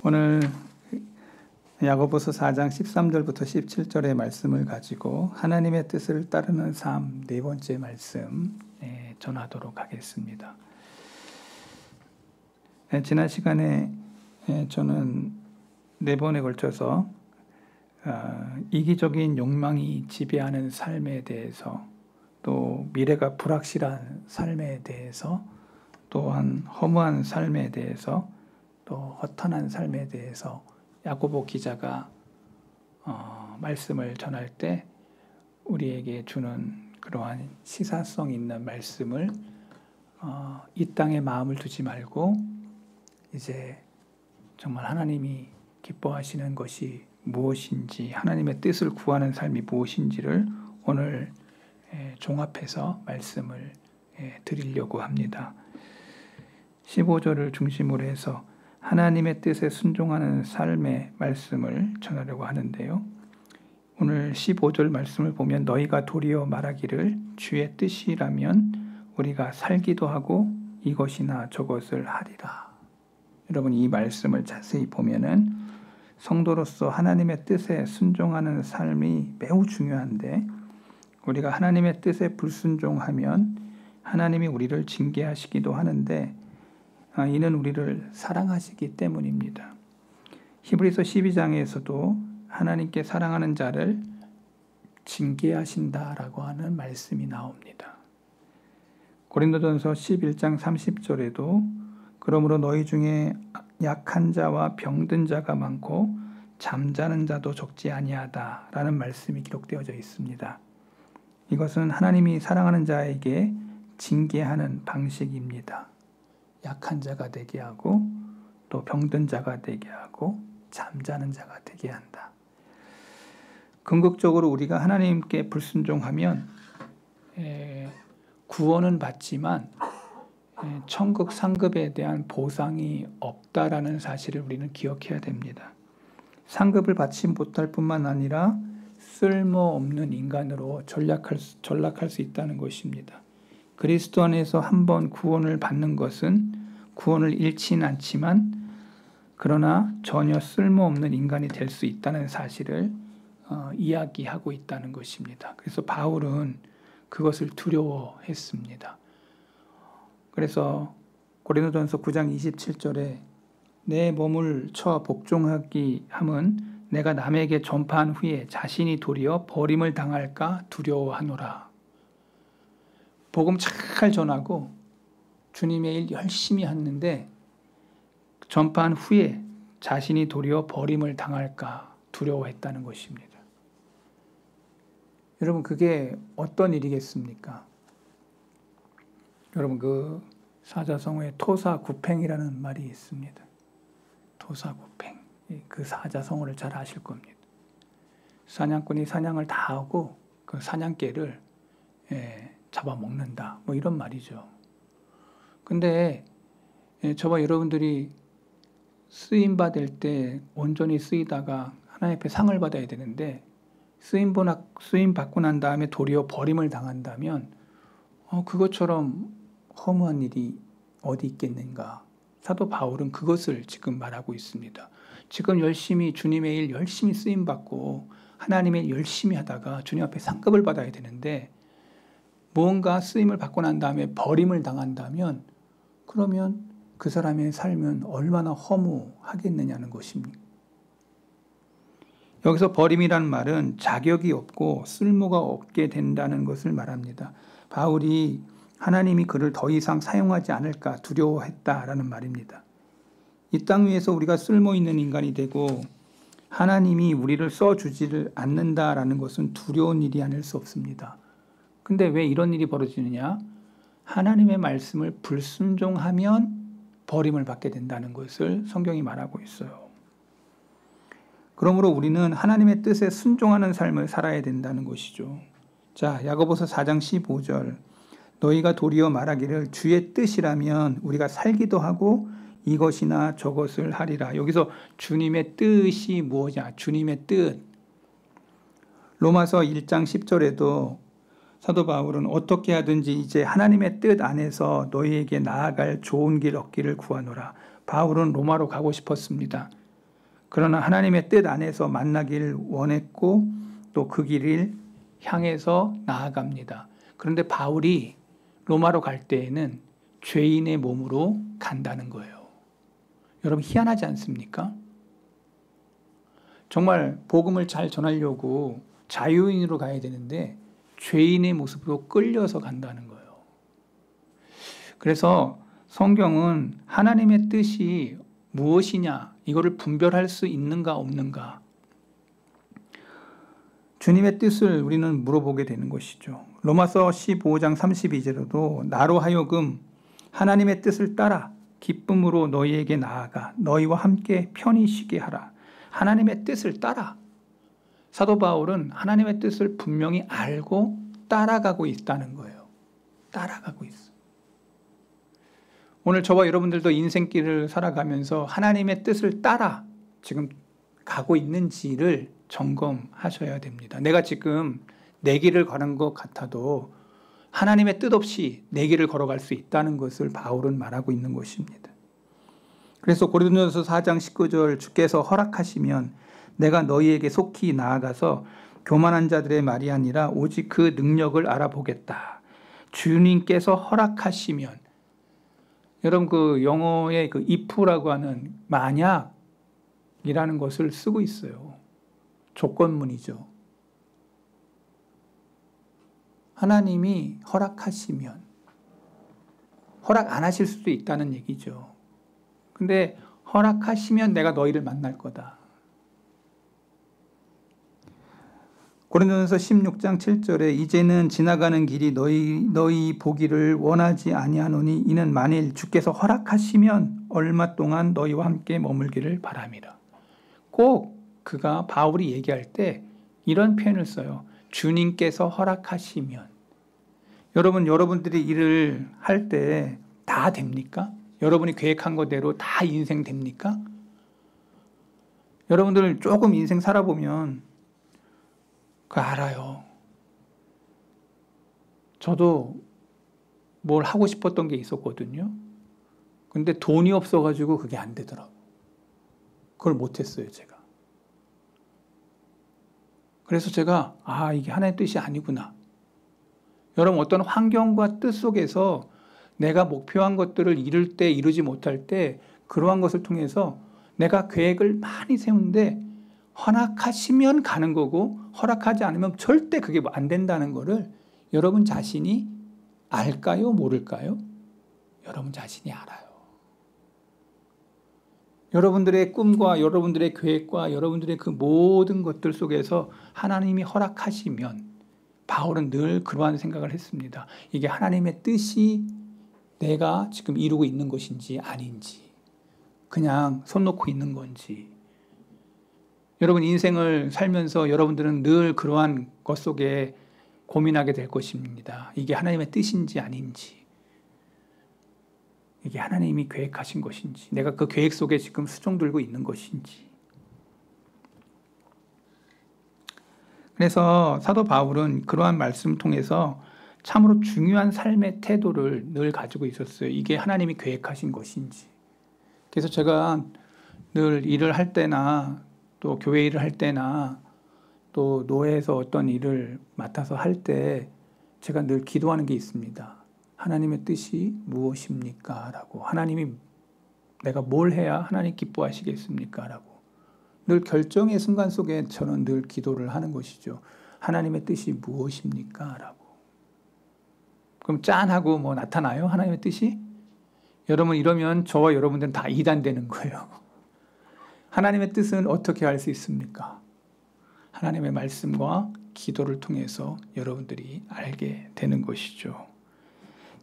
오늘 야고보서 4장 13절부터 17절의 말씀을 가지고 하나님의 뜻을 따르는 삶 네 번째 말씀 전하도록 하겠습니다. 지난 시간에 저는 네 번에 걸쳐서 이기적인 욕망이 지배하는 삶에 대해서, 또 미래가 불확실한 삶에 대해서, 또한 허무한 삶에 대해서, 또 허탄한 삶에 대해서 야고보 기자가 말씀을 전할 때 우리에게 주는 그러한 시사성 있는 말씀을 이 땅에 마음을 두지 말고 이제 정말 하나님이 기뻐하시는 것이 무엇인지, 하나님의 뜻을 구하는 삶이 무엇인지를 오늘 종합해서 말씀을 드리려고 합니다. 15절을 중심으로 해서 하나님의 뜻에 순종하는 삶의 말씀을 전하려고 하는데요. 오늘 15절 말씀을 보면 너희가 도리어 말하기를 주의 뜻이라면 우리가 살기도 하고 이것이나 저것을 하리라. 여러분, 이 말씀을 자세히 보면은 성도로서 하나님의 뜻에 순종하는 삶이 매우 중요한데, 우리가 하나님의 뜻에 불순종하면 하나님이 우리를 징계하시기도 하는데 이는 우리를 사랑하시기 때문입니다. 히브리서 12장에서도 하나님께 사랑하는 자를 징계하신다라고 하는 말씀이 나옵니다. 고린도전서 11장 30절에도 그러므로 너희 중에 약한 자와 병든 자가 많고 잠자는 자도 적지 아니하다라는 말씀이 기록되어져 있습니다. 이것은 하나님이 사랑하는 자에게 징계하는 방식입니다. 약한 자가 되게 하고, 또 병든 자가 되게 하고, 잠자는 자가 되게 한다. 궁극적으로 우리가 하나님께 불순종하면 구원은 받지만 천국 상급에 대한 보상이 없다라는 사실을 우리는 기억해야 됩니다. 상급을 받지 못할 뿐만 아니라 쓸모없는 인간으로 전락할 수 있다는 것입니다. 그리스도 안에서 한번 구원을 받는 것은 구원을 잃지는 않지만, 그러나 전혀 쓸모없는 인간이 될 수 있다는 사실을 이야기하고 있다는 것입니다. 그래서 바울은 그것을 두려워했습니다. 그래서 고린도전서 9장 27절에 내 몸을 쳐 복종하기 함은 내가 남에게 전파한 후에 자신이 도리어 버림을 당할까 두려워하노라. 복음 잘 전하고 주님의 일 열심히 했는데 전파한 후에 자신이 도리어 버림을 당할까 두려워했다는 것입니다. 여러분, 그게 어떤 일이겠습니까? 여러분, 그 사자성어에 토사구팽이라는 말이 있습니다. 토사구팽. 그 사자성어를 잘 아실 겁니다. 사냥꾼이 사냥을 다 하고 그 사냥개를 잡아먹는다, 뭐 이런 말이죠. 근데 저와 여러분들이 쓰임 받을 때 온전히 쓰이다가 하나님 앞에 상을 받아야 되는데 쓰임 받고 난 다음에 도리어 버림을 당한다면 그것처럼 허무한 일이 어디 있겠는가. 사도 바울은 그것을 지금 말하고 있습니다. 지금 열심히 주님의 일 열심히 쓰임 받고 하나님의 일 열심히 하다가 주님 앞에 상급을 받아야 되는데 뭔가 쓰임을 받고 난 다음에 버림을 당한다면, 그러면 그 사람의 삶은 얼마나 허무하겠느냐는 것입니다. 여기서 버림이란 말은 자격이 없고 쓸모가 없게 된다는 것을 말합니다. 바울이 하나님이 그를 더 이상 사용하지 않을까 두려워했다라는 말입니다. 이 땅 위에서 우리가 쓸모 있는 인간이 되고 하나님이 우리를 써주지를 않는다라는 것은 두려운 일이 아닐 수 없습니다. 근데 왜 이런 일이 벌어지느냐? 하나님의 말씀을 불순종하면 버림을 받게 된다는 것을 성경이 말하고 있어요. 그러므로 우리는 하나님의 뜻에 순종하는 삶을 살아야 된다는 것이죠. 자, 야고보서 4장 15절 너희가 도리어 말하기를 주의 뜻이라면 우리가 살기도 하고 이것이나 저것을 하리라. 여기서 주님의 뜻이 무엇이냐? 주님의 뜻. 로마서 1장 10절에도 사도 바울은 어떻게 하든지 이제 하나님의 뜻 안에서 너희에게 나아갈 좋은 길 얻기를 구하노라. 바울은 로마로 가고 싶었습니다. 그러나 하나님의 뜻 안에서 만나길 원했고 또 그 길을 향해서 나아갑니다. 그런데 바울이 로마로 갈 때에는 죄인의 몸으로 간다는 거예요. 여러분 희한하지 않습니까? 정말 복음을 잘 전하려고 자유인으로 가야 되는데 죄인의 모습으로 끌려서 간다는 거예요. 그래서 성경은 하나님의 뜻이 무엇이냐 이거를 분별할 수 있는가 없는가 주님의 뜻을 우리는 물어보게 되는 것이죠. 로마서 15장 32절에도 나로 하여금 하나님의 뜻을 따라 기쁨으로 너희에게 나아가 너희와 함께 편히 쉬게 하라. 하나님의 뜻을 따라. 사도 바울은 하나님의 뜻을 분명히 알고 따라가고 있다는 거예요. 따라가고 있어. 오늘 저와 여러분들도 인생길을 살아가면서 하나님의 뜻을 따라 지금 가고 있는지를 점검하셔야 됩니다. 내가 지금 내 길을 가는 것 같아도 하나님의 뜻 없이 내 길을 걸어갈 수 있다는 것을 바울은 말하고 있는 것입니다. 그래서 고린도전서 4장 19절 주께서 허락하시면 내가 너희에게 속히 나아가서 교만한 자들의 말이 아니라 오직 그 능력을 알아보겠다. 주님께서 허락하시면 여러분 그 영어의 그 if라고 하는 만약이라는 것을 쓰고 있어요. 조건문이죠. 하나님이 허락하시면 허락 안 하실 수도 있다는 얘기죠. 근데 허락하시면 내가 너희를 만날 거다. 고린도전서 16장 7절에 이제는 지나가는 길이 너희 보기를 원하지 아니하노니 이는 만일 주께서 허락하시면 얼마 동안 너희와 함께 머물기를 바람이라. 꼭 그가 바울이 얘기할 때 이런 표현을 써요. 주님께서 허락하시면. 여러분들이 일을 할 때 다 됩니까? 여러분이 계획한 거대로 다 인생 됩니까? 여러분들 조금 인생 살아보면 그거 알아요. 저도 뭘 하고 싶었던 게 있었거든요. 근데 돈이 없어가지고 그게 안 되더라고. 그걸 못했어요, 제가. 그래서 제가 이게 하나님의 뜻이 아니구나. 여러분 어떤 환경과 뜻 속에서 내가 목표한 것들을 이룰 때 이루지 못할 때 그러한 것을 통해서 내가 계획을 많이 세운데 허락하시면 가는 거고 허락하지 않으면 절대 그게 안 된다는 거를 여러분 자신이 알까요? 모를까요? 여러분 자신이 알아요. 여러분들의 꿈과 여러분들의 계획과 여러분들의 그 모든 것들 속에서 하나님이 허락하시면 바울은 늘 그러한 생각을 했습니다. 이게 하나님의 뜻이 내가 지금 이루고 있는 것인지 아닌지 그냥 손 놓고 있는 건지 여러분 인생을 살면서 여러분들은 늘 그러한 것 속에 고민하게 될 것입니다. 이게 하나님의 뜻인지 아닌지 이게 하나님이 계획하신 것인지 내가 그 계획 속에 지금 수종 들고 있는 것인지 그래서 사도 바울은 그러한 말씀 통해서 참으로 중요한 삶의 태도를 늘 가지고 있었어요. 이게 하나님이 계획하신 것인지. 그래서 제가 늘 일을 할 때나 또 교회 일을 할 때나 또 노회에서 어떤 일을 맡아서 할 때 제가 늘 기도하는 게 있습니다. 하나님의 뜻이 무엇입니까? 라고. 하나님이 내가 뭘 해야 하나님 기뻐하시겠습니까? 라고. 늘 결정의 순간 속에 저는 늘 기도를 하는 것이죠. 하나님의 뜻이 무엇입니까? 라고. 그럼 짠하고 뭐 나타나요? 하나님의 뜻이? 여러분 이러면 저와 여러분들은 다 이단되는 거예요. 하나님의 뜻은 어떻게 알 수 있습니까? 하나님의 말씀과 기도를 통해서 여러분들이 알게 되는 것이죠.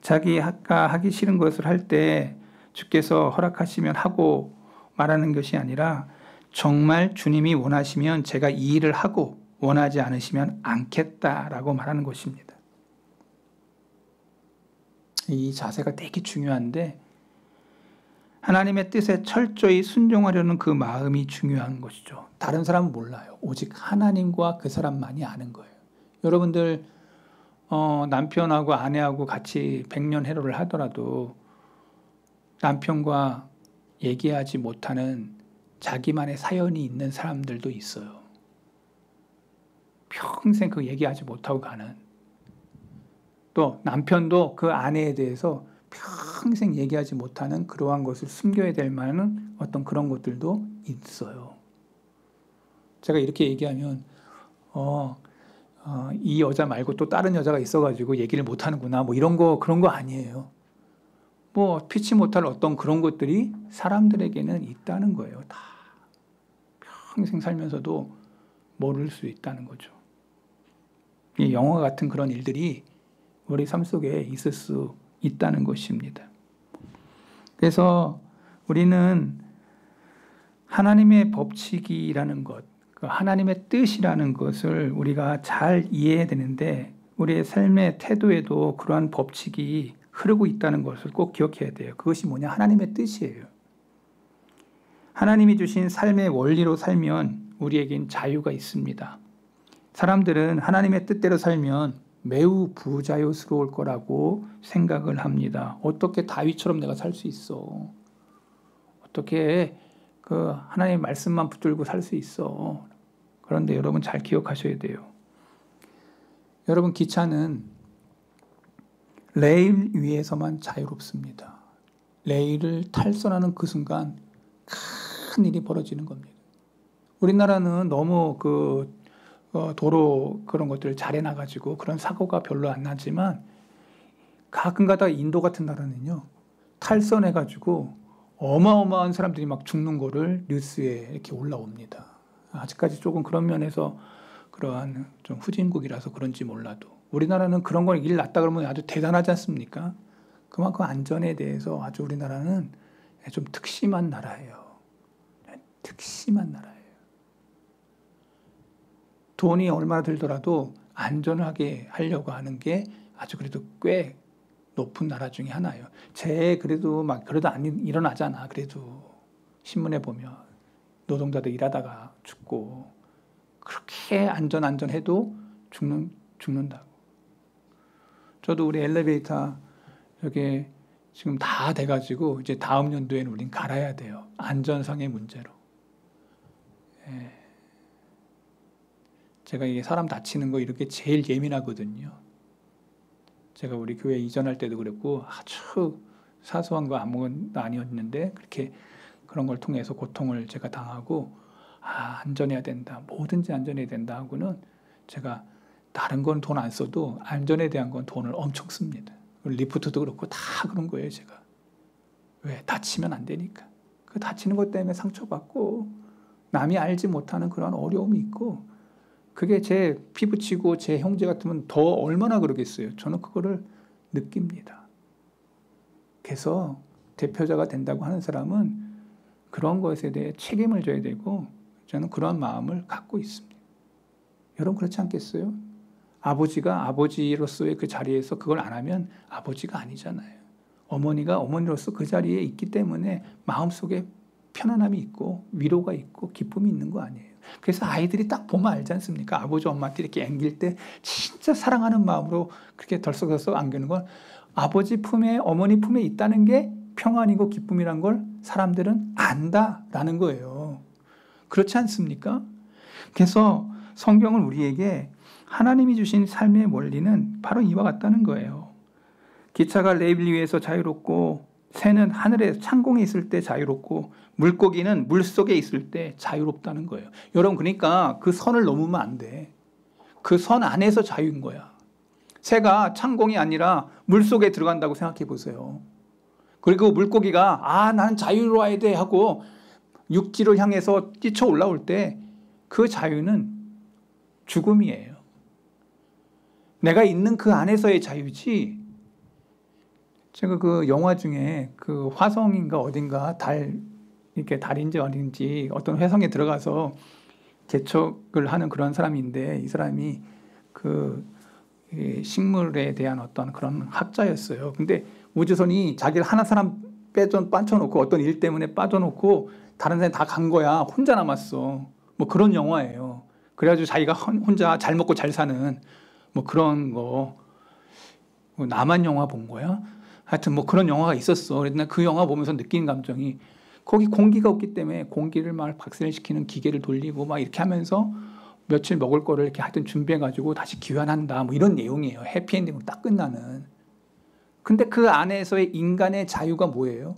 자기가 하기 싫은 것을 할 때 주께서 허락하시면 하고 말하는 것이 아니라 정말 주님이 원하시면 제가 이 일을 하고 원하지 않으시면 않겠다라고 말하는 것입니다. 이 자세가 되게 중요한데 하나님의 뜻에 철저히 순종하려는 그 마음이 중요한 것이죠. 다른 사람은 몰라요. 오직 하나님과 그 사람만이 아는 거예요. 여러분들 남편하고 아내하고 같이 백년해로를 하더라도 남편과 얘기하지 못하는 자기만의 사연이 있는 사람들도 있어요. 평생 그 얘기하지 못하고 가는. 또 남편도 그 아내에 대해서 평생 얘기하지 못하는 그러한 것을 숨겨야 될 만한 어떤 그런 것들도 있어요. 제가 이렇게 얘기하면 이 여자 말고 또 다른 여자가 있어가지고 얘기를 못하는구나 뭐 이런 거 그런 거 아니에요. 뭐 피치 못할 어떤 그런 것들이 사람들에게는 있다는 거예요. 다 평생 살면서도 모를 수 있다는 거죠. 이 영화 같은 그런 일들이 우리 삶 속에 있을 수 있다는 것입니다. 그래서 우리는 하나님의 법칙이라는 것, 그 하나님의 뜻이라는 것을 우리가 잘 이해해야 되는데 우리의 삶의 태도에도 그러한 법칙이 흐르고 있다는 것을 꼭 기억해야 돼요. 그것이 뭐냐? 하나님의 뜻이에요. 하나님이 주신 삶의 원리로 살면 우리에겐 자유가 있습니다. 사람들은 하나님의 뜻대로 살면 매우 부자유스러울 거라고 생각을 합니다. 어떻게 다윗처럼 내가 살 수 있어? 어떻게 그 하나님의 말씀만 붙들고 살 수 있어? 그런데 여러분 잘 기억하셔야 돼요. 여러분 기차는 레일 위에서만 자유롭습니다. 레일을 탈선하는 그 순간 큰 일이 벌어지는 겁니다. 우리나라는 너무 도로 그런 것들을 잘 해놔가지고 그런 사고가 별로 안 나지만 가끔가다 인도 같은 나라는요 탈선해가지고 어마어마한 사람들이 막 죽는 거를 뉴스에 이렇게 올라옵니다. 아직까지 조금 그런 면에서 그러한 좀 후진국이라서 그런지 몰라도 우리나라는 그런 걸 일 났다 그러면 아주 대단하지 않습니까? 그만큼 안전에 대해서 아주 우리나라는 좀 특심한 나라예요. 특심한 나라예요. 돈이 얼마나 들더라도 안전하게 하려고 하는 게 아주 그래도 꽤 높은 나라 중에 하나예요. 그래도 안 일어나잖아. 그래도 신문에 보면 노동자들 일하다가 죽고 그렇게 안전해도 죽는다고. 저도 우리 엘리베이터 여기 지금 다 돼가지고 이제 다음 연도에는 우린 갈아야 돼요. 안전상의 문제로. 제가 이게 사람 다치는 거 이렇게 제일 예민하거든요. 제가 우리 교회 이전할 때도 그랬고 아주 사소한 거 아무것도 아니었는데 그렇게 그런 걸 통해서 고통을 제가 당하고 안전해야 된다. 뭐든지 안전해야 된다 하고는 제가 다른 건 돈 안 써도 안전에 대한 건 돈을 엄청 씁니다. 리프트도 그렇고 다 그런 거예요, 제가. 왜? 다치면 안 되니까. 그 다치는 것 때문에 상처받고 남이 알지 못하는 그런 어려움이 있고 그게 제 피부치고 제 형제 같으면 더 얼마나 그러겠어요. 저는 그거를 느낍니다. 그래서 대표자가 된다고 하는 사람은 그런 것에 대해 책임을 져야 되고 저는 그런 마음을 갖고 있습니다. 여러분 그렇지 않겠어요? 아버지가 아버지로서의 그 자리에서 그걸 안 하면 아버지가 아니잖아요. 어머니가 어머니로서 그 자리에 있기 때문에 마음속에 편안함이 있고 위로가 있고 기쁨이 있는 거 아니에요. 그래서 아이들이 딱 보면 알지 않습니까? 아버지 엄마한테 이렇게 안길 때 진짜 사랑하는 마음으로 그렇게 덜썩덜썩 안기는 건 아버지 품에 어머니 품에 있다는 게 평안이고 기쁨이란 걸 사람들은 안다라는 거예요. 그렇지 않습니까? 그래서 성경은 우리에게 하나님이 주신 삶의 원리는 바로 이와 같다는 거예요. 기차가 레일 위에서 자유롭고 새는 하늘에 창공에 있을 때 자유롭고 물고기는 물속에 있을 때 자유롭다는 거예요. 여러분 그러니까 그 선을 넘으면 안 돼. 그 선 안에서 자유인 거야. 새가 창공이 아니라 물속에 들어간다고 생각해 보세요. 그리고 물고기가 나는 자유로워야 돼 하고 육지를 향해서 뛰쳐 올라올 때 그 자유는 죽음이에요. 내가 있는 그 안에서의 자유지. 제가 그 영화 중에 그 화성인가 어딘가 이렇게 달인지 어딘지 어떤 회성에 들어가서 개척을 하는 그런 사람인데 이 사람이 그 식물에 대한 어떤 그런 학자였어요. 근데 우주선이 자기를 하나 사람 빠져놓고 어떤 일 때문에 빠져놓고 다른 사람이 다 간 거야. 혼자 남았어. 뭐 그런 영화예요. 그래가지고 자기가 혼자 잘 먹고 잘 사는 뭐 그런 거. 나만 영화 본 거야? 하여튼 뭐 그런 영화가 있었어. 그래서 그 영화 보면서 느낀 감정이 거기 공기가 없기 때문에 공기를 막 박살시키는 기계를 돌리고 막 이렇게 하면서 며칠 먹을 거를 이렇게 하여튼 준비해가지고 다시 귀환한다. 뭐 이런 내용이에요. 해피엔딩으로 딱 끝나는. 근데 그 안에서의 인간의 자유가 뭐예요?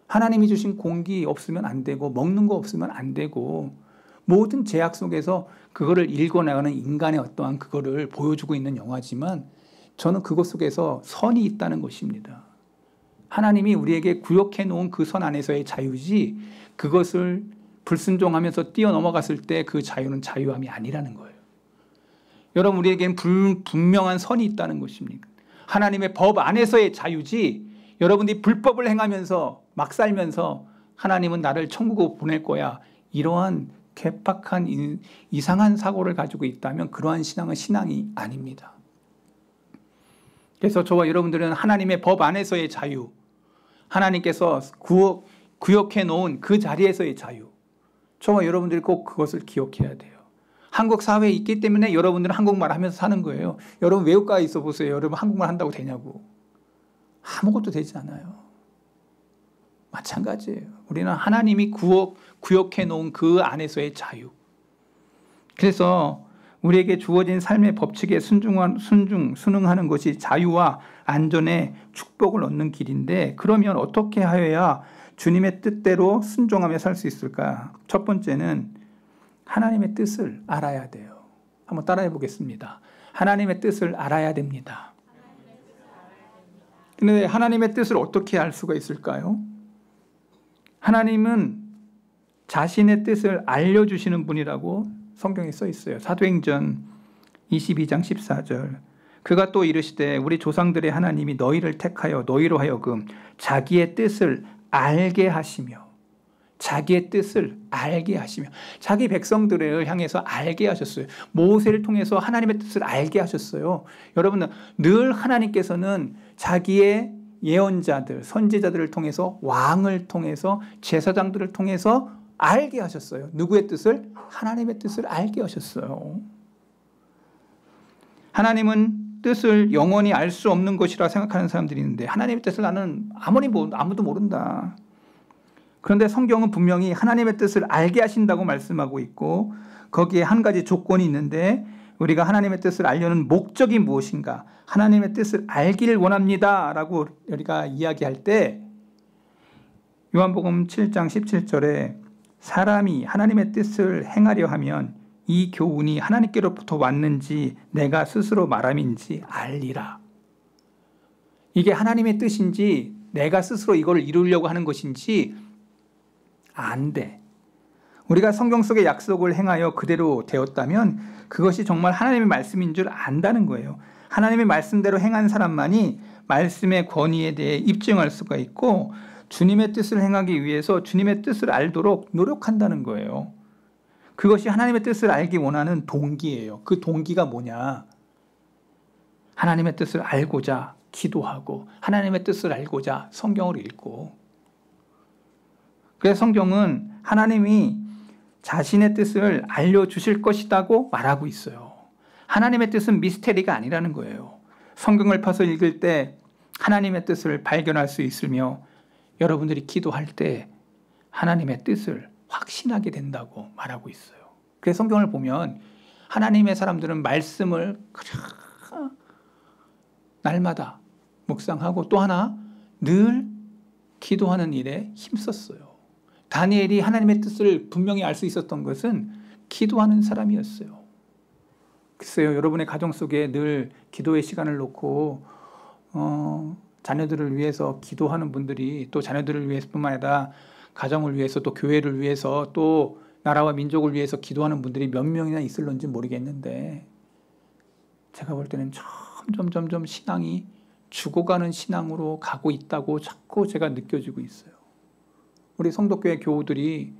하나님이 주신 공기 없으면 안 되고 먹는 거 없으면 안 되고 모든 제약 속에서 그거를 읽어나가는 인간의 어떠한 그거를 보여주고 있는 영화지만 저는 그것 속에서 선이 있다는 것입니다. 하나님이 우리에게 구역해 놓은 그 선 안에서의 자유지 그것을 불순종하면서 뛰어넘어갔을 때 그 자유는 자유함이 아니라는 거예요. 여러분 우리에게는 분명한 선이 있다는 것입니다. 하나님의 법 안에서의 자유지 여러분들이 불법을 행하면서 막 살면서 하나님은 나를 천국으로 보낼 거야 이러한 괴팍한 이상한 사고를 가지고 있다면 그러한 신앙은 신앙이 아닙니다. 그래서 저와 여러분들은 하나님의 법 안에서의 자유, 하나님께서 구역해 놓은 그 자리에서의 자유, 저와 여러분들이 꼭 그것을 기억해야 돼요. 한국 사회에 있기 때문에 여러분들은 한국말 하면서 사는 거예요. 여러분 외국가에 있어 보세요. 여러분 한국말 한다고 되냐고. 아무것도 되지 않아요. 마찬가지예요. 우리는 하나님이 구역해 놓은 그 안에서의 자유. 그래서 우리에게 주어진 삶의 법칙에 순응하는 것이 자유와 안전의 축복을 얻는 길인데 그러면 어떻게 하여야 주님의 뜻대로 순종하며 살 수 있을까? 첫 번째는 하나님의 뜻을 알아야 돼요. 한번 따라해 보겠습니다. 하나님의 뜻을 알아야 됩니다. 그런데 하나님의 뜻을 어떻게 알 수가 있을까요? 하나님은 자신의 뜻을 알려주시는 분이라고 성경에 써 있어요. 사도행전 22장 14절. 그가 또 이르시되 우리 조상들의 하나님이 너희를 택하여 너희로 하여금 자기의 뜻을 알게 하시며 자기의 뜻을 알게 하시며 자기 백성들을 향해서 알게 하셨어요. 모세를 통해서 하나님의 뜻을 알게 하셨어요. 여러분 늘 하나님께서는 자기의 예언자들, 선지자들을 통해서 왕을 통해서 제사장들을 통해서 알게 하셨어요. 누구의 뜻을? 하나님의 뜻을 알게 하셨어요. 하나님은 뜻을 영원히 알 수 없는 것이라 생각하는 사람들이 있는데 하나님의 뜻을 나는 아무도 모른다. 그런데 성경은 분명히 하나님의 뜻을 알게 하신다고 말씀하고 있고 거기에 한 가지 조건이 있는데 우리가 하나님의 뜻을 알려는 목적이 무엇인가? 하나님의 뜻을 알기를 원합니다 라고 우리가 이야기할 때 요한복음 7장 17절에 사람이 하나님의 뜻을 행하려 하면 이 교훈이 하나님께로부터 왔는지 내가 스스로 말함인지 알리라. 이게 하나님의 뜻인지 내가 스스로 이걸 이루려고 하는 것인지 안 돼. 우리가 성경 속의 약속을 행하여 그대로 되었다면 그것이 정말 하나님의 말씀인 줄 안다는 거예요. 하나님의 말씀대로 행한 사람만이 말씀의 권위에 대해 입증할 수가 있고 주님의 뜻을 행하기 위해서 주님의 뜻을 알도록 노력한다는 거예요. 그것이 하나님의 뜻을 알기 원하는 동기예요. 그 동기가 뭐냐? 하나님의 뜻을 알고자 기도하고 하나님의 뜻을 알고자 성경을 읽고 그래서 성경은 하나님이 자신의 뜻을 알려주실 것이라고 말하고 있어요. 하나님의 뜻은 미스테리가 아니라는 거예요. 성경을 펴서 읽을 때 하나님의 뜻을 발견할 수 있으며 여러분들이 기도할 때 하나님의 뜻을 확신하게 된다고 말하고 있어요. 그래서 성경을 보면 하나님의 사람들은 말씀을 날마다 묵상하고 또 하나 늘 기도하는 일에 힘썼어요. 다니엘이 하나님의 뜻을 분명히 알 수 있었던 것은 기도하는 사람이었어요. 글쎄요, 여러분의 가정 속에 늘 기도의 시간을 놓고 자녀들을 위해서 기도하는 분들이 또 자녀들을 위해서뿐만 아니라 가정을 위해서 또 교회를 위해서 또 나라와 민족을 위해서 기도하는 분들이 몇 명이나 있을런지 모르겠는데 제가 볼 때는 점점 신앙이 죽어가는 신앙으로 가고 있다고 자꾸 제가 느껴지고 있어요. 우리 성도교회 교우들이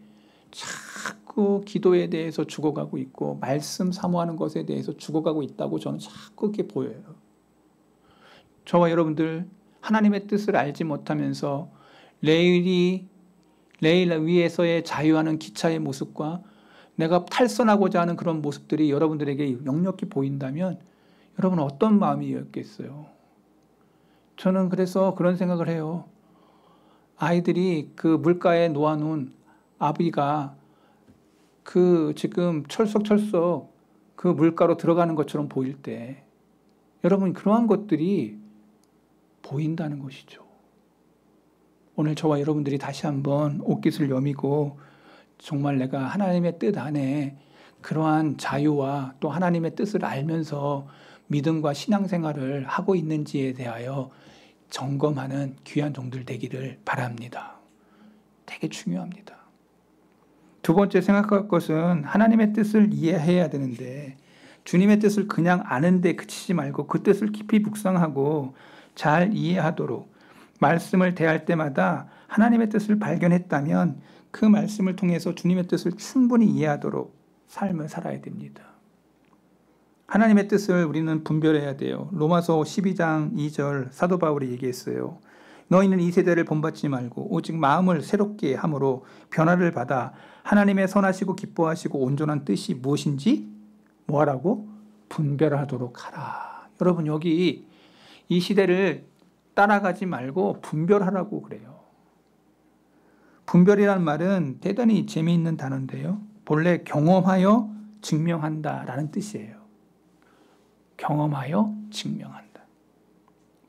자꾸 기도에 대해서 죽어가고 있고 말씀 사모하는 것에 대해서 죽어가고 있다고 저는 자꾸 그렇게 보여요. 저와 여러분들 하나님의 뜻을 알지 못하면서 레일 위에서의 자유하는 기차의 모습과 내가 탈선하고자 하는 그런 모습들이 여러분들에게 역력히 보인다면 여러분은 어떤 마음이었겠어요? 저는 그래서 그런 생각을 해요. 아이들이 그 물가에 놓아놓은 아비가 그 지금 철썩철썩 그 물가로 들어가는 것처럼 보일 때 여러분 그러한 것들이 보인다는 것이죠. 오늘 저와 여러분들이 다시 한번 옷깃을 여미고 정말 내가 하나님의 뜻 안에 그러한 자유와 또 하나님의 뜻을 알면서 믿음과 신앙생활을 하고 있는지에 대하여 점검하는 귀한 종들 되기를 바랍니다. 되게 중요합니다. 두 번째 생각할 것은 하나님의 뜻을 이해해야 되는데 주님의 뜻을 그냥 아는데 그치지 말고 그 뜻을 깊이 묵상하고 잘 이해하도록 말씀을 대할 때마다 하나님의 뜻을 발견했다면 그 말씀을 통해서 주님의 뜻을 충분히 이해하도록 삶을 살아야 됩니다. 하나님의 뜻을 우리는 분별해야 돼요. 로마서 12장 2절 사도 바울이 얘기했어요. 너희는 이 세대를 본받지 말고 오직 마음을 새롭게 함으로 변화를 받아 하나님의 선하시고 기뻐하시고 온전한 뜻이 무엇인지 뭐하라고? 분별하도록 하라. 여러분 여기 이 시대를 따라가지 말고 분별하라고 그래요. 분별이란 말은 대단히 재미있는 단어인데요. 본래 경험하여 증명한다라는 뜻이에요. 경험하여 증명한다.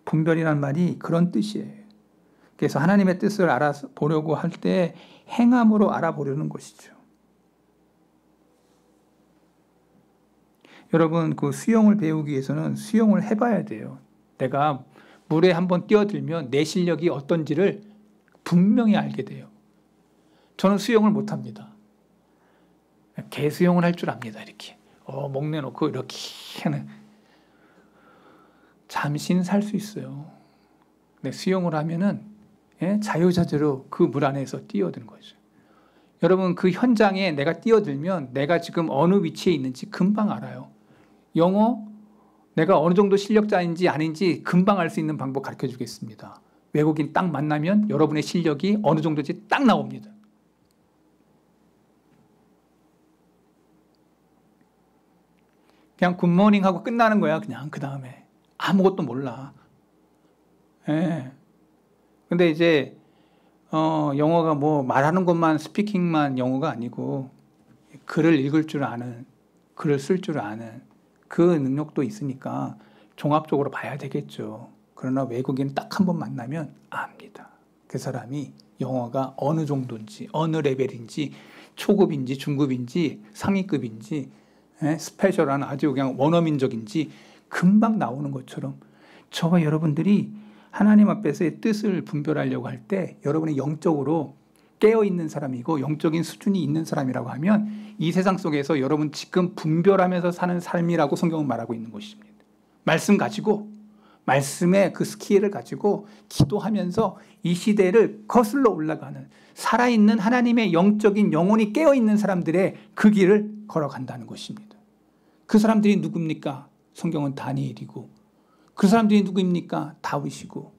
분별이란 말이 그런 뜻이에요. 그래서 하나님의 뜻을 알아보려고 할 때 행함으로 알아보려는 것이죠. 여러분 그 수영을 배우기 위해서는 수영을 해봐야 돼요. 내가 물에 한번 뛰어들면 내 실력이 어떤지를 분명히 알게 돼요. 저는 수영을 못합니다. 개 수영을 할 줄 압니다. 이렇게 목 내놓고 이렇게 하는 잠시는 살 수 있어요. 근데 수영을 하면은 자유자재로 그 물 안에서 뛰어드는 거죠. 여러분 그 현장에 내가 뛰어들면 내가 지금 어느 위치에 있는지 금방 알아요. 영어 내가 어느 정도 실력자인지 아닌지 금방 알 수 있는 방법 가르쳐 주겠습니다. 외국인 딱 만나면 여러분의 실력이 어느 정도인지 딱 나옵니다. 그냥 굿모닝 하고 끝나는 거야. 그냥 그 다음에 아무것도 몰라. 예. 근데 이제 영어가 뭐 말하는 것만 스피킹만 영어가 아니고 글을 읽을 줄 아는, 글을 쓸 줄 아는 그 능력도 있으니까 종합적으로 봐야 되겠죠. 그러나 외국인 딱 한 번 만나면 압니다. 그 사람이 영어가 어느 정도인지, 어느 레벨인지, 초급인지, 중급인지, 상위급인지, 스페셜한 아주 그냥 원어민족인지 금방 나오는 것처럼 저와 여러분들이 하나님 앞에서의 뜻을 분별하려고 할 때 여러분이 영적으로 깨어있는 사람이고 영적인 수준이 있는 사람이라고 하면 이 세상 속에서 여러분 지금 분별하면서 사는 삶이라고 성경은 말하고 있는 것입니다. 말씀 가지고 말씀의 그 스킬을 가지고 기도하면서 이 시대를 거슬러 올라가는 살아있는 하나님의 영적인 영혼이 깨어있는 사람들의 그 길을 걸어간다는 것입니다. 그 사람들이 누굽니까? 성경은 다니엘이고 그 사람들이 누구입니까? 다윗이고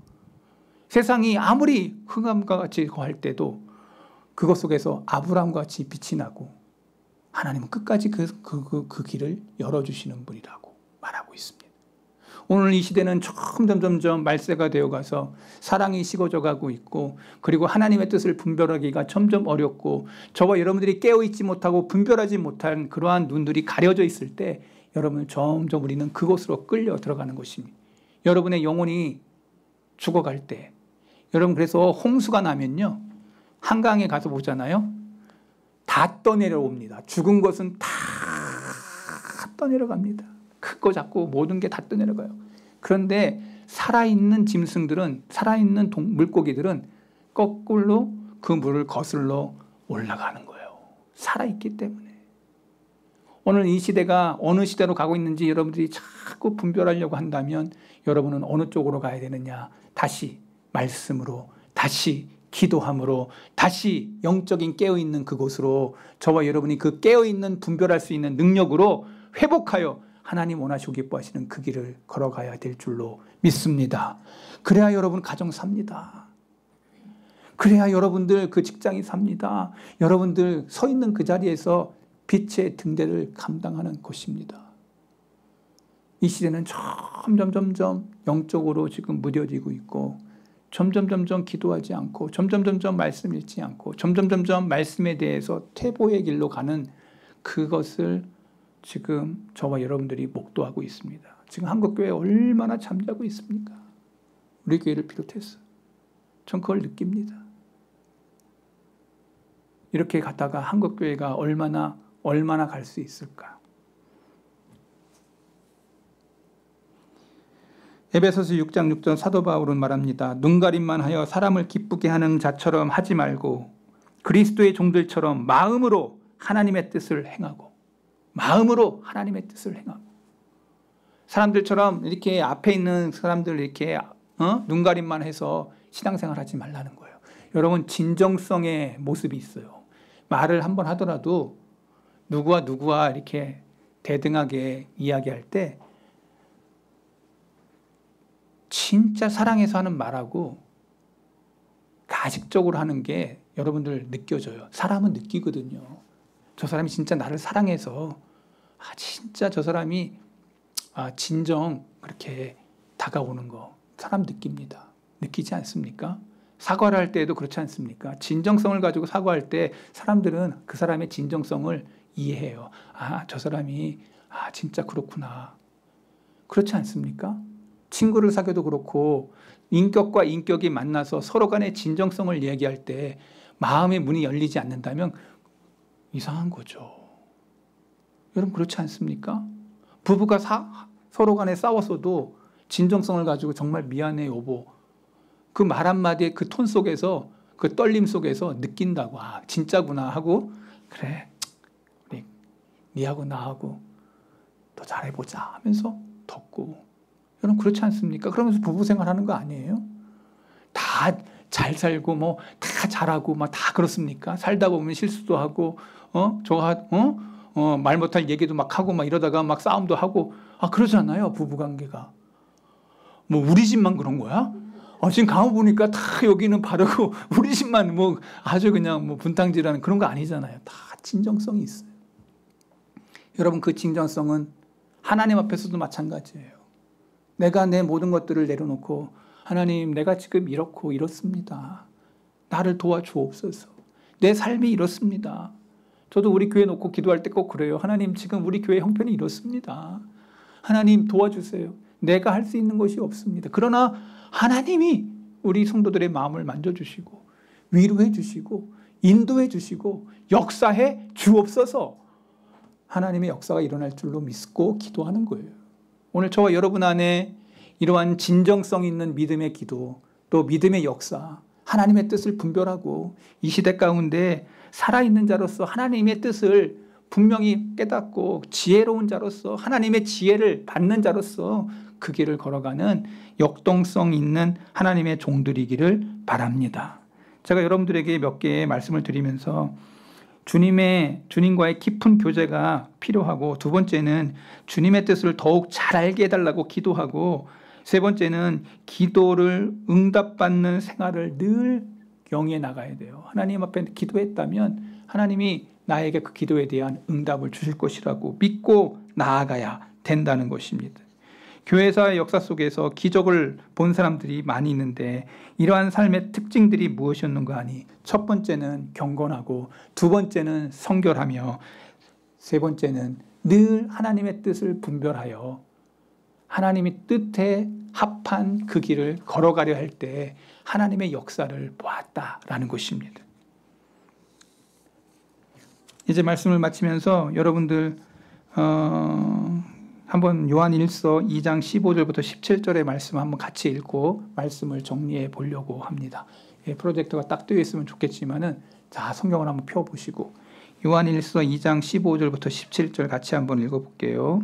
세상이 아무리 흑암과 같이 거할 때도 그것 속에서 아브라함과 같이 빛이 나고 하나님은 끝까지 그 길을 열어주시는 분이라고 말하고 있습니다. 오늘 이 시대는 점점 말세가 되어가서 사랑이 식어져 가고 있고 그리고 하나님의 뜻을 분별하기가 점점 어렵고 저와 여러분들이 깨어있지 못하고 분별하지 못한 그러한 눈들이 가려져 있을 때 여러분 점점 우리는 그곳으로 끌려 들어가는 것입니다. 여러분의 영혼이 죽어갈 때 여러분 그래서 홍수가 나면요 한강에 가서 보잖아요. 다 떠내려옵니다. 죽은 것은 다 떠내려갑니다. 크고 작고 모든 게 다 떠내려가요. 그런데 살아있는 짐승들은 살아있는 물고기들은 거꾸로 그 물을 거슬러 올라가는 거예요. 살아있기 때문에. 오늘 이 시대가 어느 시대로 가고 있는지 여러분들이 자꾸 분별하려고 한다면 여러분은 어느 쪽으로 가야 되느냐. 다시 말씀으로 다시 기도함으로 다시 영적인 깨어있는 그곳으로 저와 여러분이 그 깨어있는 분별할 수 있는 능력으로 회복하여 하나님 원하시고 기뻐하시는 그 길을 걸어가야 될 줄로 믿습니다. 그래야 여러분 가정 삽니다. 그래야 여러분들 그 직장이 삽니다. 여러분들 서 있는 그 자리에서 빛의 등대를 감당하는 것입니다. 이 시대는 점점 영적으로 지금 무뎌지고 있고 점점 기도하지 않고 점점 말씀 읽지 않고 점점 말씀에 대해서 퇴보의 길로 가는 그것을 지금 저와 여러분들이 목도하고 있습니다. 지금 한국교회 얼마나 잠자고 있습니까? 우리 교회를 비롯해서 전 그걸 느낍니다. 이렇게 가다가 한국교회가 얼마나 갈 수 있을까? 에베소서 6장 6절 사도 바울은 말합니다. 눈가림만 하여 사람을 기쁘게 하는 자처럼 하지 말고 그리스도의 종들처럼 마음으로 하나님의 뜻을 행하고 사람들처럼 이렇게 앞에 있는 사람들 이렇게 눈가림만 해서 신앙생활 하지 말라는 거예요. 여러분, 진정성의 모습이 있어요. 말을 한번 하더라도 누구와 이렇게 대등하게 이야기할 때 진짜 사랑해서 하는 말하고 가식적으로 하는 게 여러분들 느껴져요. 사람은 느끼거든요. 저 사람이 진짜 나를 사랑해서 진짜 저 사람이 진정 그렇게 다가오는 거 사람 느낍니다. 느끼지 않습니까? 사과를 할 때에도 그렇지 않습니까? 진정성을 가지고 사과할 때 사람들은 그 사람의 진정성을 이해해요. 저 사람이 진짜 그렇구나. 그렇지 않습니까? 친구를 사귀어도 그렇고 인격과 인격이 만나서 서로 간의 진정성을 얘기할 때 마음의 문이 열리지 않는다면 이상한 거죠. 여러분, 그렇지 않습니까? 부부가 서로 간에 싸웠어도 진정성을 가지고 정말 미안해 여보, 그 말 한마디에 그 톤 속에서 그 떨림 속에서 느낀다고. 진짜구나 하고, 그래 우리 니하고 나하고 더 잘해보자 하면서 덮고. 여러분, 그렇지 않습니까? 그러면서 부부 생활하는 거 아니에요? 다 잘 살고 다 잘하고 다 그렇습니까? 살다 보면 실수도 하고 말 못할 얘기도 막 하고 이러다가 막 싸움도 하고 그러잖아요. 부부관계가. 우리 집만 그런 거야? 지금 가보니까 다 여기는 바르고 우리 집만 아주 그냥 분탕질하는 그런 거 아니잖아요. 다 진정성이 있어요. 여러분, 그 진정성은 하나님 앞에서도 마찬가지예요. 내가 내 모든 것들을 내려놓고 하나님, 내가 지금 이렇습니다. 나를 도와주옵소서. 내 삶이 이렇습니다. 저도 우리 교회 놓고 기도할 때 꼭 그래요. 하나님, 지금 우리 교회 형편이 이렇습니다. 하나님 도와주세요. 내가 할 수 있는 것이 없습니다. 그러나 하나님이 우리 성도들의 마음을 만져주시고 위로해 주시고 인도해 주시고 역사해 주옵소서. 하나님의 역사가 일어날 줄로 믿고 기도하는 거예요. 오늘 저와 여러분 안에 이러한 진정성 있는 믿음의 기도, 또 믿음의 역사, 하나님의 뜻을 분별하고 이 시대 가운데 살아있는 자로서 하나님의 뜻을 분명히 깨닫고 지혜로운 자로서 하나님의 지혜를 받는 자로서 그 길을 걸어가는 역동성 있는 하나님의 종들이기를 바랍니다. 제가 여러분들에게 몇 개의 말씀을 드리면서 주님과의 깊은 교제가 필요하고, 두 번째는 주님의 뜻을 더욱 잘 알게 해달라고 기도하고, 세 번째는 기도를 응답받는 생활을 늘 영위해 나가야 돼요. 하나님 앞에 기도했다면 하나님이 나에게 그 기도에 대한 응답을 주실 것이라고 믿고 나아가야 된다는 것입니다. 교회사의 역사 속에서 기적을 본 사람들이 많이 있는데 이러한 삶의 특징들이 무엇이었는가 하니, 첫 번째는 경건하고, 두 번째는 성결하며, 세 번째는 늘 하나님의 뜻을 분별하여 하나님의 뜻에 합한 그 길을 걸어가려 할 때 하나님의 역사를 보았다라는 것입니다. 이제 말씀을 마치면서 여러분들 한번 요한 1서 2장 15절부터 17절의 말씀 한번 같이 읽고 말씀을 정리해 보려고 합니다. 프로젝터가 딱 뜨여 있으면 좋겠지만은 자, 성경을 한번 펴보시고 요한 1서 2장 15절부터 17절 같이 한번 읽어볼게요.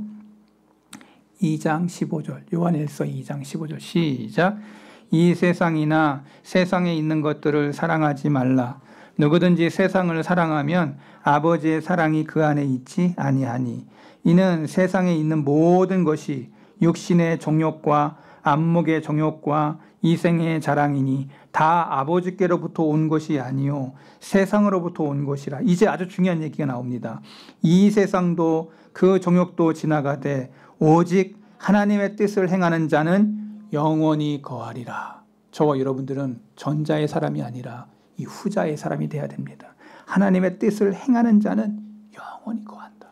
2장 15절, 요한 1서 2장 15절 시작. 이 세상이나 세상에 있는 것들을 사랑하지 말라. 누구든지 세상을 사랑하면 아버지의 사랑이 그 안에 있지 아니하니, 이는 세상에 있는 모든 것이 육신의 정욕과 안목의 정욕과 이생의 자랑이니 다 아버지께로부터 온 것이 아니요 세상으로부터 온 것이라. 이제 아주 중요한 얘기가 나옵니다. 이 세상도 그 정욕도 지나가되 오직 하나님의 뜻을 행하는 자는 영원히 거하리라. 저와 여러분들은 전자의 사람이 아니라 이 후자의 사람이 되어야 됩니다. 하나님의 뜻을 행하는 자는 영원히 거한다.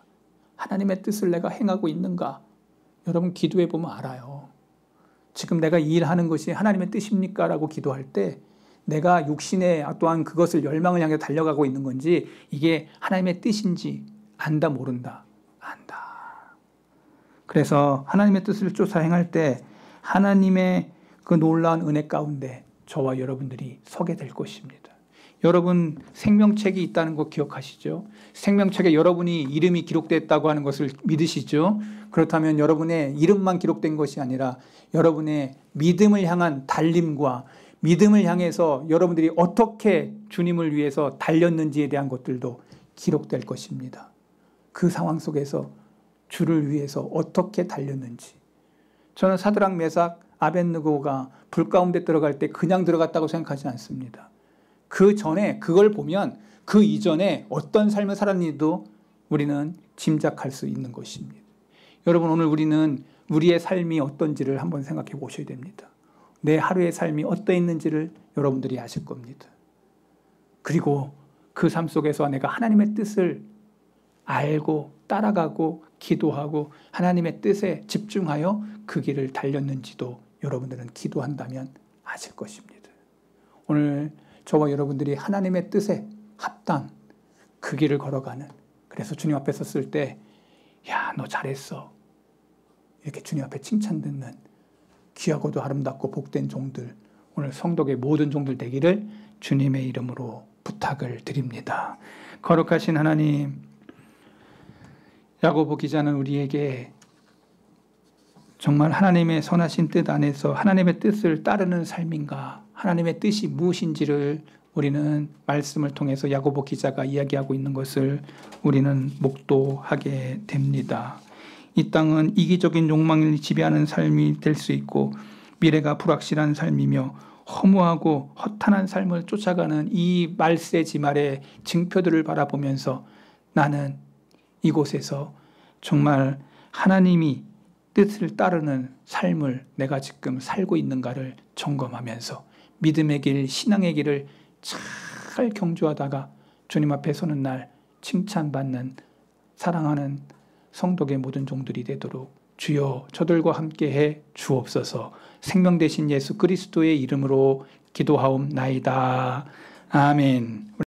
하나님의 뜻을 내가 행하고 있는가? 여러분 기도해 보면 알아요. 지금 내가 이 일하는 것이 하나님의 뜻입니까? 라고 기도할 때 내가 육신에 또한 그것을 열망을 향해 달려가고 있는 건지 이게 하나님의 뜻인지 안다 모른다? 안다. 그래서 하나님의 뜻을 쫓아 행할 때 하나님의 그 놀라운 은혜 가운데 저와 여러분들이 서게 될 것입니다. 여러분 생명책이 있다는 거 기억하시죠? 생명책에 여러분이 이름이 기록됐다고 하는 것을 믿으시죠? 그렇다면 여러분의 이름만 기록된 것이 아니라 여러분의 믿음을 향한 달림과 믿음을 향해서 여러분들이 어떻게 주님을 위해서 달렸는지에 대한 것들도 기록될 것입니다. 그 상황 속에서 주를 위해서 어떻게 달렸는지. 저는 사드락 메삭 아벳느고가 불 가운데 들어갈 때 그냥 들어갔다고 생각하지 않습니다. 그 전에 그걸 보면 그 이전에 어떤 삶을 살았는지도 우리는 짐작할 수 있는 것입니다. 여러분 오늘 우리는 우리의 삶이 어떤지를 한번 생각해 보셔야 됩니다. 내 하루의 삶이 어떠했는지를 여러분들이 아실 겁니다. 그리고 그 삶 속에서 내가 하나님의 뜻을 알고 따라가고 기도하고 하나님의 뜻에 집중하여 그 길을 달렸는지도 여러분들은 기도한다면 아실 것입니다. 오늘 저와 여러분들이 하나님의 뜻에 합당 그 길을 걸어가는, 그래서 주님 앞에 섰을 때 야, 너 잘했어 이렇게 주님 앞에 칭찬 듣는 귀하고도 아름답고 복된 종들, 오늘 성도의 모든 종들 되기를 주님의 이름으로 부탁을 드립니다. 거룩하신 하나님, 야고보 기자는 우리에게 정말 하나님의 선하신 뜻 안에서 하나님의 뜻을 따르는 삶인가, 하나님의 뜻이 무엇인지를 우리는 말씀을 통해서 야고보 기자가 이야기하고 있는 것을 우리는 목도하게 됩니다. 이 땅은 이기적인 욕망을 지배하는 삶이 될 수 있고 미래가 불확실한 삶이며 허무하고 허탄한 삶을 쫓아가는 이 말세지말의 징표들을 바라보면서 나는 이곳에서 정말 하나님이 뜻을 따르는 삶을 내가 지금 살고 있는가를 점검하면서 믿음의 길, 신앙의 길을 잘 경주하다가 주님 앞에 서는 날 칭찬받는 사랑하는 성도의 모든 종들이 되도록 주여 저들과 함께해 주옵소서. 생명 되신 예수 그리스도의 이름으로 기도하옵나이다. 아멘.